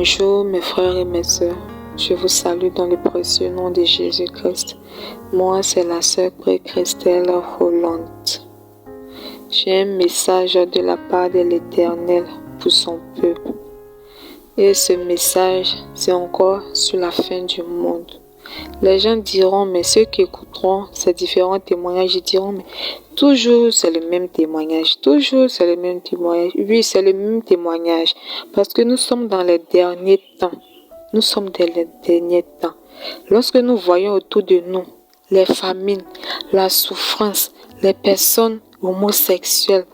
Bonjour mes frères et mes sœurs, je vous salue dans le précieux nom de Jésus-Christ. Moi c'est la sœur Christelle Hollande. J'ai un message de la part de l'Éternel pour son peuple. Et ce message, c'est encore sur la fin du monde. Les gens diront, mais ceux qui écouteront ces différents témoignages, ils diront, mais toujours c'est le même témoignage, toujours c'est le même témoignage. Oui, c'est le même témoignage, parce que nous sommes dans les derniers temps. Nous sommes dans les derniers temps. Lorsque nous voyons autour de nous les famines, la souffrance, les personnes homosexuelles,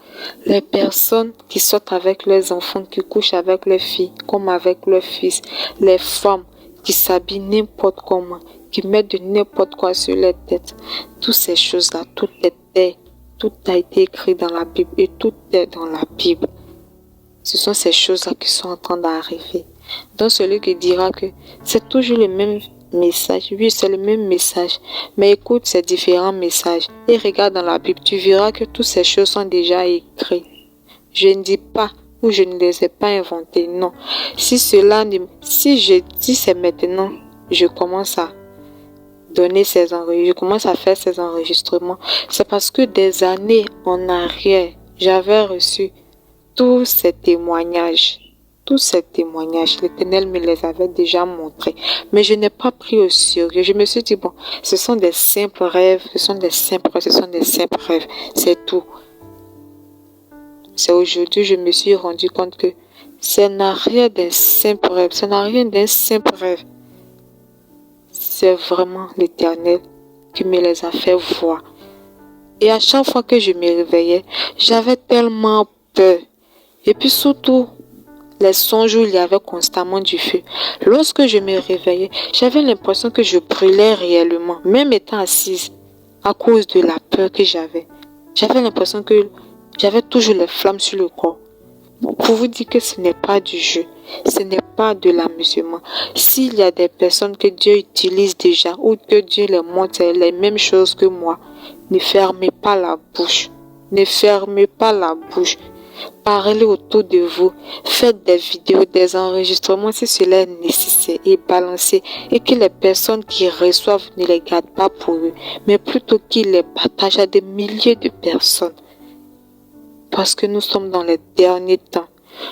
les personnes qui sortent avec leurs enfants, qui couchent avec leurs filles, comme avec leurs fils, les femmes qui s'habillent n'importe comment, qui mettent de n'importe quoi sur leur tête. Toutes ces choses-là, tout a été écrit dans la Bible et tout est dans la Bible. Ce sont ces choses-là qui sont en train d'arriver. Donc celui qui dira que c'est toujours le même message, oui c'est le même message, mais écoute ces différents messages et regarde dans la Bible, tu verras que toutes ces choses sont déjà écrites. Je ne dis pas ou je ne les ai pas inventées, non. Si je dis c'est maintenant, je commence à faire ces enregistrements, c'est parce que des années en arrière, j'avais reçu tous ces témoignages. L'Éternel me les avait déjà montrés. Mais je n'ai pas pris au sérieux. Je me suis dit, bon, ce sont des simples rêves, c'est tout. C'est aujourd'hui je me suis rendu compte que ça n'a rien d'un simple rêve. C'est vraiment l'Éternel qui me les a fait voir. Et à chaque fois que je me réveillais, j'avais tellement peur. Et puis surtout, les songes où il y avait constamment du feu. Lorsque je me réveillais, j'avais l'impression que je brûlais réellement, même étant assise, à cause de la peur que j'avais. J'avais l'impression que j'avais toujours les flammes sur le corps. Pour vous dire que ce n'est pas du jeu, ce n'est pas de l'amusement. S'il y a des personnes que Dieu utilise déjà, ou que Dieu les montre les mêmes choses que moi, ne fermez pas la bouche. Parlez autour de vous, faites des vidéos, des enregistrements si cela est nécessaire et balancez, et que les personnes qui reçoivent ne les gardent pas pour eux, mais plutôt qu'ils les partagent à des milliers de personnes. Parce que nous sommes dans les derniers temps.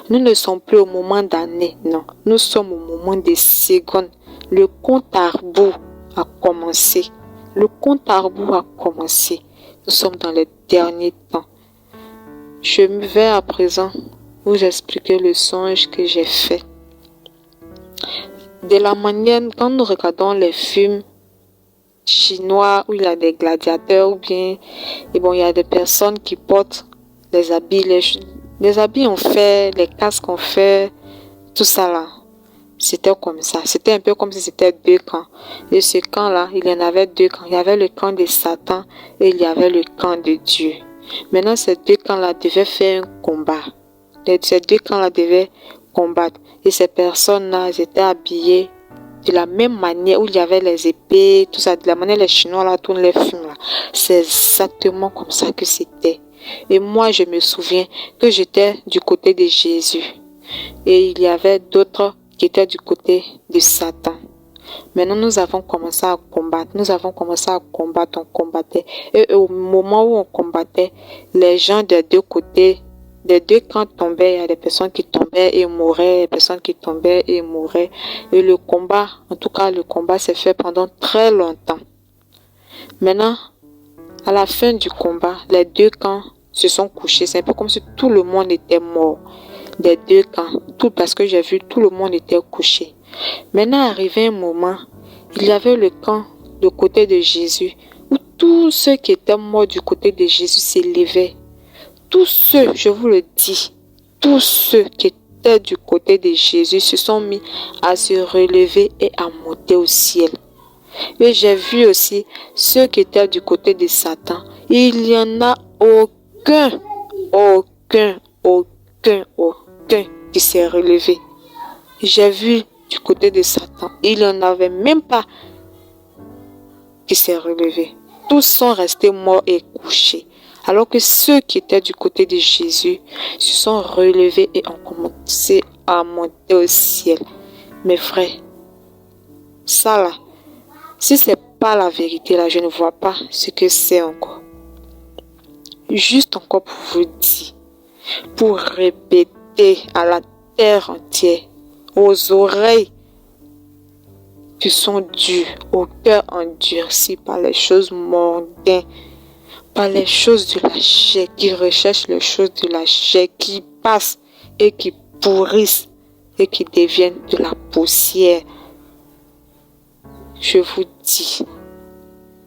Nous ne sommes plus au moment d'année, non. Nous sommes au moment des secondes. Le compte à rebours a commencé. Nous sommes dans les derniers temps. Je vais à présent vous expliquer le songe que j'ai fait. De la manière, quand nous regardons les films chinois où il y a des gladiateurs ou bien, il y a des personnes qui portent les habits, les habits ont fait, les casques ont fait, tout ça là. C'était comme ça. C'était un peu comme si c'était deux camps. Et ce camp-là, il y en avait deux camps. Il y avait le camp de Satan et il y avait le camp de Dieu. Maintenant, ces deux camps-là devaient faire un combat. Ces deux camps-là devaient combattre. Et ces personnes-là, elles étaient habillées de la même manière où il y avait les épées, tout ça, de la manière les Chinois là tournent les films là. C'est exactement comme ça que c'était. Et moi, je me souviens que j'étais du côté de Jésus. Et il y avait d'autres qui étaient du côté de Satan. Maintenant, nous avons commencé à combattre. On combattait. Et au moment où on combattait, les gens des deux côtés, des deux camps tombaient. Il y a des personnes qui tombaient et mouraient, des personnes qui tombaient et mouraient. Et le combat s'est fait pendant très longtemps. Maintenant, à la fin du combat, les deux camps se sont couchés. C'est un peu comme si tout le monde était mort. Des deux camps. Parce que j'ai vu, tout le monde était couché. Maintenant, arrivé un moment, il y avait le camp du côté de Jésus, où tous ceux qui étaient morts du côté de Jésus s'élevaient. Tous ceux, je vous le dis, tous ceux qui étaient du côté de Jésus se sont mis à se relever et à monter au ciel. Et j'ai vu aussi ceux qui étaient du côté de Satan. Il n'y en a aucun qui s'est relevé. J'ai vu du côté de Satan, il n'y en avait même pas qui s'est relevé. Tous sont restés morts et couchés. Alors que ceux qui étaient du côté de Jésus se sont relevés et ont commencé à monter au ciel. mes frères, ça là, si c'est pas la vérité là, je ne vois pas ce que c'est encore. Juste encore pour vous dire, pour répéter à la terre entière, aux oreilles qui sont dures, au cœur endurci par les choses mondaines, par les choses de la chair, qui recherchent les choses de la chair, qui passent et qui pourrissent et qui deviennent de la poussière. Je vous dis,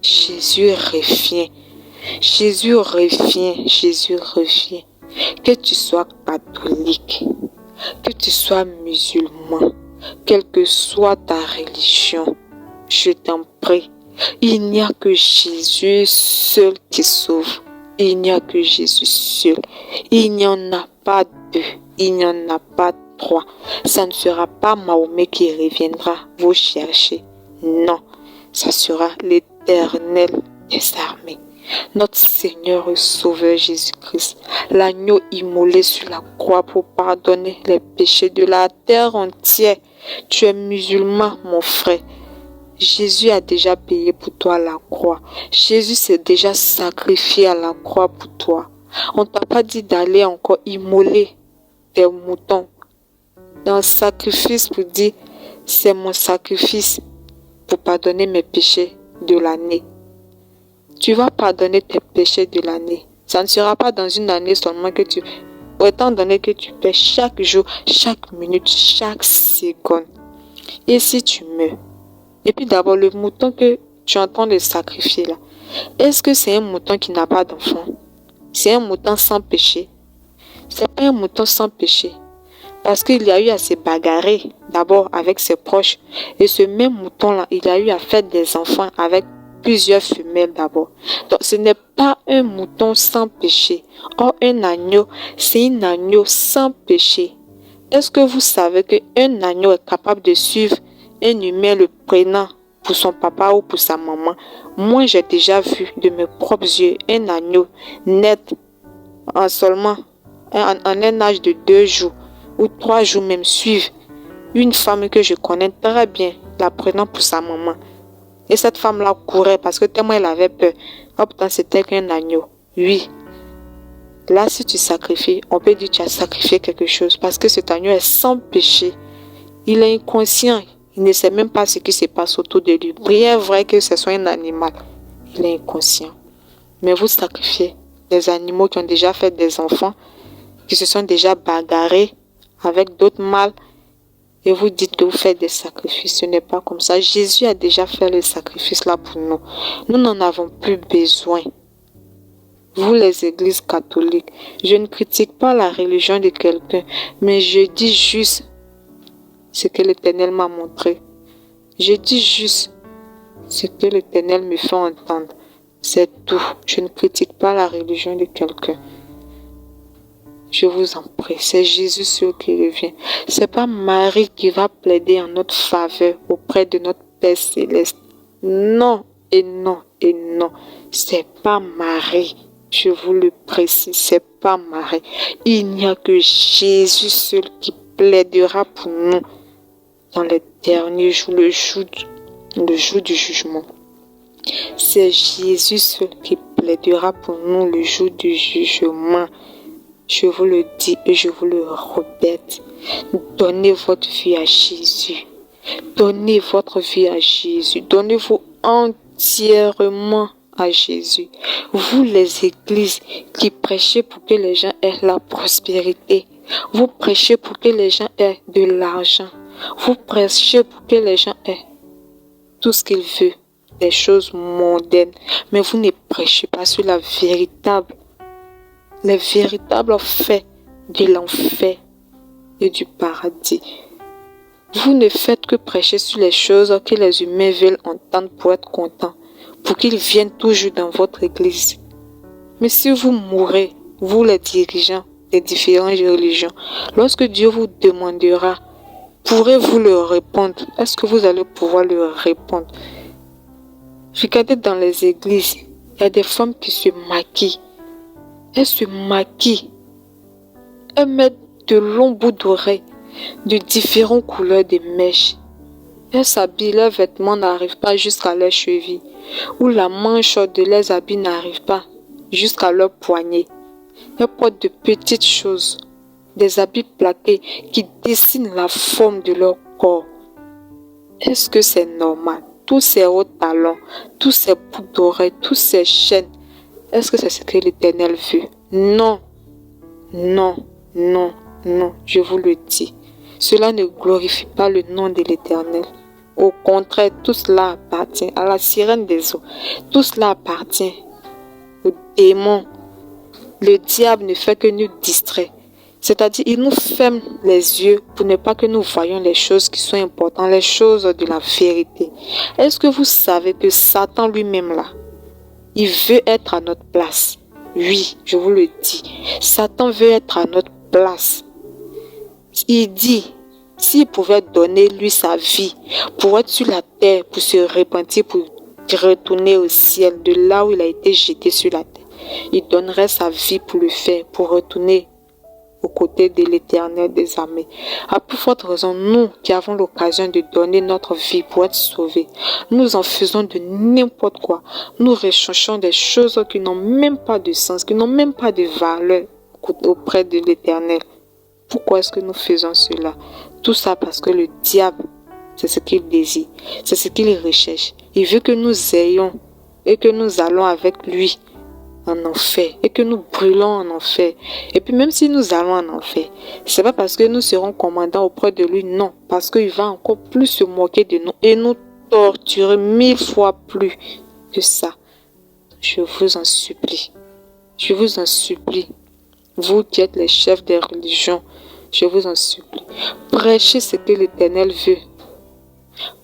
Jésus revient. Jésus revient. Jésus revient. Que tu sois catholique, que tu sois musulman, quelle que soit ta religion, je t'en prie, il n'y a que Jésus seul qui sauve. Il n'y a que Jésus seul. Il n'y en a pas deux. Il n'y en a pas trois. Ça ne sera pas Mahomet qui reviendra vous chercher. Non, ça sera l'Éternel des armées. Notre Seigneur et Sauveur Jésus-Christ, l'agneau immolé sur la croix pour pardonner les péchés de la terre entière. Tu es musulman, mon frère. Jésus a déjà payé pour toi à la croix. Jésus s'est déjà sacrifié à la croix pour toi. On ne t'a pas dit d'aller encore immoler tes moutons dans le sacrifice pour dire c'est mon sacrifice pour pardonner mes péchés de l'année. Tu vas pardonner tes péchés de l'année. Ça ne sera pas dans une année seulement que tu... Étant donné que tu paies chaque jour, chaque minute, chaque seconde. Et si tu meurs, et puis d'abord le mouton que tu es en train de sacrifier là, est-ce que c'est un mouton qui n'a pas d'enfant? C'est un mouton sans péché? C'est pas un mouton sans péché. Parce qu'il y a eu à se bagarrer d'abord avec ses proches. Et ce même mouton-là, il a eu à faire des enfants avec plusieurs femelles d'abord. Donc ce n'est pas un mouton sans péché. Or un agneau, c'est un agneau sans péché. Est-ce que vous savez qu'un agneau est capable de suivre un humain le prenant pour son papa ou pour sa maman? Moi j'ai déjà vu de mes propres yeux un agneau net en seulement en un âge de 2 jours ou 3 jours même suivre une femme que je connais très bien, la prenant pour sa maman. Et cette femme-là courait parce que tellement elle avait peur. Oh putain, c'était qu'un agneau. Oui. Là, si tu sacrifies, on peut dire que tu as sacrifié quelque chose parce que cet agneau est sans péché. Il est inconscient. Il ne sait même pas ce qui se passe autour de lui. Bien vrai que ce soit un animal. Il est inconscient. Mais vous sacrifiez des animaux qui ont déjà fait des enfants, qui se sont déjà bagarrés avec d'autres mâles, et vous dites que vous faites des sacrifices. Ce n'est pas comme ça. Jésus a déjà fait le sacrifice là pour nous. Nous n'en avons plus besoin. Vous les églises catholiques, je ne critique pas la religion de quelqu'un, mais je dis juste ce que l'Éternel m'a montré. Je dis juste ce que l'Éternel me fait entendre. C'est tout. Je ne critique pas la religion de quelqu'un. Je vous en prie, c'est Jésus seul qui revient. C'est pas Marie qui va plaider en notre faveur auprès de notre Père Céleste. Non et non et non. C'est pas Marie. Je vous le précise, c'est pas Marie. Il n'y a que Jésus seul qui plaidera pour nous dans les derniers jours, le jour du jugement. C'est Jésus seul qui plaidera pour nous le jour du jugement. Je vous le dis et je vous le répète. Donnez votre vie à Jésus. Donnez votre vie à Jésus. Donnez-vous entièrement à Jésus. Vous les églises qui prêchez pour que les gens aient la prospérité. Vous prêchez pour que les gens aient de l'argent. Vous prêchez pour que les gens aient tout ce qu'ils veulent. Des choses mondaines. Mais vous ne prêchez pas sur les véritables faits de l'enfer et du paradis. Vous ne faites que prêcher sur les choses que les humains veulent entendre pour être contents, pour qu'ils viennent toujours dans votre église. Mais si vous mourrez, vous les dirigeants des différentes religions, lorsque Dieu vous demandera, pourrez-vous leur répondre? Est-ce que vous allez pouvoir leur répondre? Regardez dans les églises, il y a des femmes qui se maquillent. Elles se maquillent. Elles mettent de longs bouts d'oreilles de différentes couleurs de mèches. Elles s'habillent, leurs vêtements n'arrivent pas jusqu'à leurs chevilles, ou la manche de leurs habits n'arrive pas jusqu'à leurs poignets. Elles portent de petites choses, des habits plaqués qui dessinent la forme de leur corps. Est-ce que c'est normal? Tous ces hauts talons, tous ces boucles d'oreilles, tous ces chaînes, est-ce que c'est ce que l'Éternel veut? Non, non, non, non, je vous le dis. Cela ne glorifie pas le nom de l'Éternel. Au contraire, tout cela appartient à la sirène des eaux. Tout cela appartient au démon. Le diable ne fait que nous distraire. C'est-à-dire, il nous ferme les yeux pour ne pas que nous voyions les choses qui sont importantes, les choses de la vérité. Est-ce que vous savez que Satan lui-même là, il veut être à notre place? Oui, je vous le dis. Satan veut être à notre place. Il dit, s'il pouvait donner lui sa vie pour être sur la terre, pour se repentir, pour retourner au ciel de là où il a été jeté sur la terre, il donnerait sa vie pour le faire, pour retourner aux côtés de l'Éternel des armées. À plus forte raison, nous qui avons l'occasion de donner notre vie pour être sauvés, nous en faisons de n'importe quoi. Nous recherchons des choses qui n'ont même pas de sens, qui n'ont même pas de valeur auprès de l'Éternel. Pourquoi est-ce que nous faisons cela? Tout ça parce que le diable, c'est ce qu'il désire, c'est ce qu'il recherche. Il veut que nous ayons et que nous allons avec lui en enfer et que nous brûlons en enfer. Et puis même si nous allons en enfer, c'est pas parce que nous serons commandants auprès de lui, non, parce qu'il va encore plus se moquer de nous et nous torturer 1000 fois plus que ça. Je vous en supplie, je vous en supplie, vous qui êtes les chefs des religions, je vous en supplie, prêchez ce que l'Éternel veut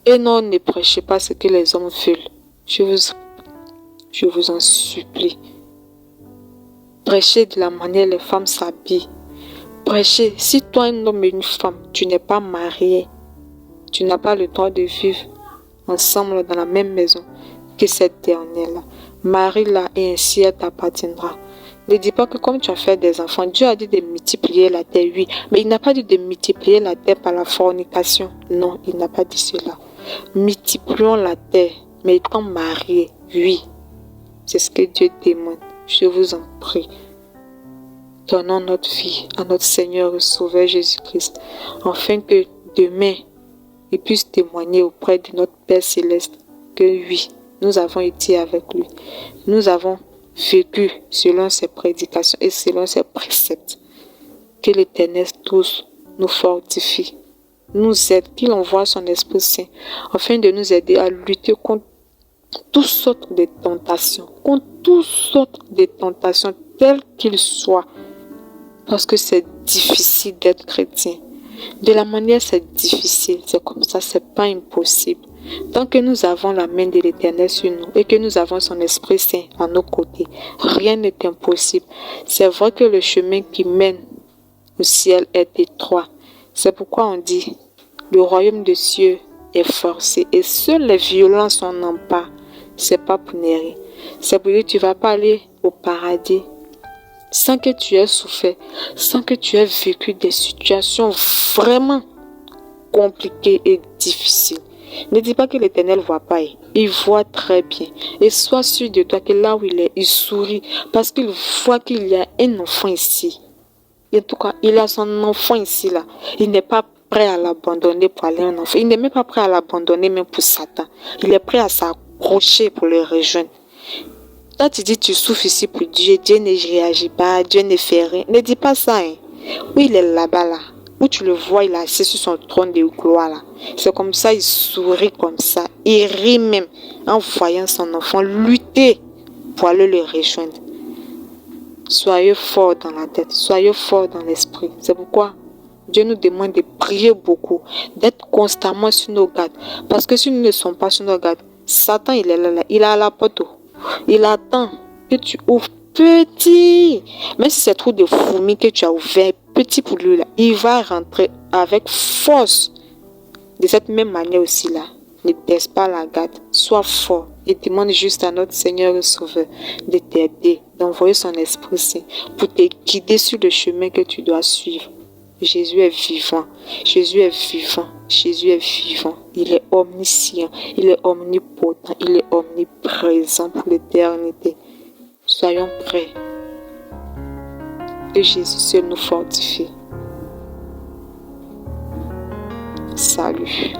et non, ne prêchez pas ce que les hommes veulent. Je vous en supplie. Prêchez de la manière les femmes s'habillent. Prêchez, si toi un homme et une femme, tu n'es pas marié, tu n'as pas le droit de vivre ensemble dans la même maison que cette dernière-là. Marie-la et ainsi elle t'appartiendra. Ne dis pas que comme tu as fait des enfants, Dieu a dit de multiplier la terre, oui, mais il n'a pas dit de multiplier la terre par la fornication. Non, il n'a pas dit cela. Multiplions la terre, mais étant mariés, oui. C'est ce que Dieu demande. Je vous en prie. Donnons notre vie à notre Seigneur et Sauveur Jésus-Christ, afin que demain, il puisse témoigner auprès de notre Père Céleste que oui, nous avons été avec lui. Nous avons vécu selon ses prédications et selon ses préceptes. Que l'Éternel tous nous fortifie, nous aide, qu'il envoie son Esprit Saint, afin de nous aider à lutter contre toutes sortes de tentations, telles qu'ils soient, parce que c'est difficile d'être chrétien. De la manière c'est difficile, c'est comme ça, c'est pas impossible. Tant que nous avons la main de l'Éternel sur nous et que nous avons son Esprit Saint à nos côtés, rien n'est impossible. C'est vrai que le chemin qui mène au ciel est étroit. C'est pourquoi on dit, le royaume des cieux est forcé et seuls les violents s'en emparent. C'est pas pour ne rien. C'est pour dire que tu vas pas aller au paradis sans que tu aies souffert, sans que tu aies vécu des situations vraiment compliquées et difficiles. Ne dis pas que l'Éternel ne voit pas. Il voit très bien. Et sois sûr de toi que là où il est, il sourit parce qu'il voit qu'il y a un enfant ici. En tout cas, il a son enfant ici là. Il n'est pas prêt à l'abandonner pour aller en enfer. Il n'est même pas prêt à l'abandonner même pour Satan. Il est prêt à s'accrocher pour le rejoindre. Toi, tu dis tu souffres ici pour Dieu. Dieu ne réagit pas. Dieu ne fait rien. Ne dis pas ça. Oui, il est là-bas là. Où tu le vois, il est assis sur son trône de gloire là. C'est comme ça, il sourit comme ça. Il rit même en voyant son enfant lutter pour aller le rejoindre. Soyez forts dans la tête, soyez forts dans l'esprit. C'est pourquoi Dieu nous demande de prier beaucoup, d'être constamment sur nos gardes. Parce que si nous ne sommes pas sur nos gardes, Satan il est là, il est à la porte. Il attend que tu ouvres petit. Même si c'est trop de fourmis que tu as ouvert, petit pour lui là, il va rentrer avec force. De cette même manière aussi là, ne baisse pas la garde, sois fort et demande juste à notre Seigneur et Sauveur de t'aider, d'envoyer son Esprit Saint pour te guider sur le chemin que tu dois suivre. Jésus est vivant. Jésus est vivant. Jésus est vivant. Il est omniscient. Il est omnipotent. Il est omniprésent pour l'éternité. Soyons prêts. Que Jésus seul nous fortifie. Salut.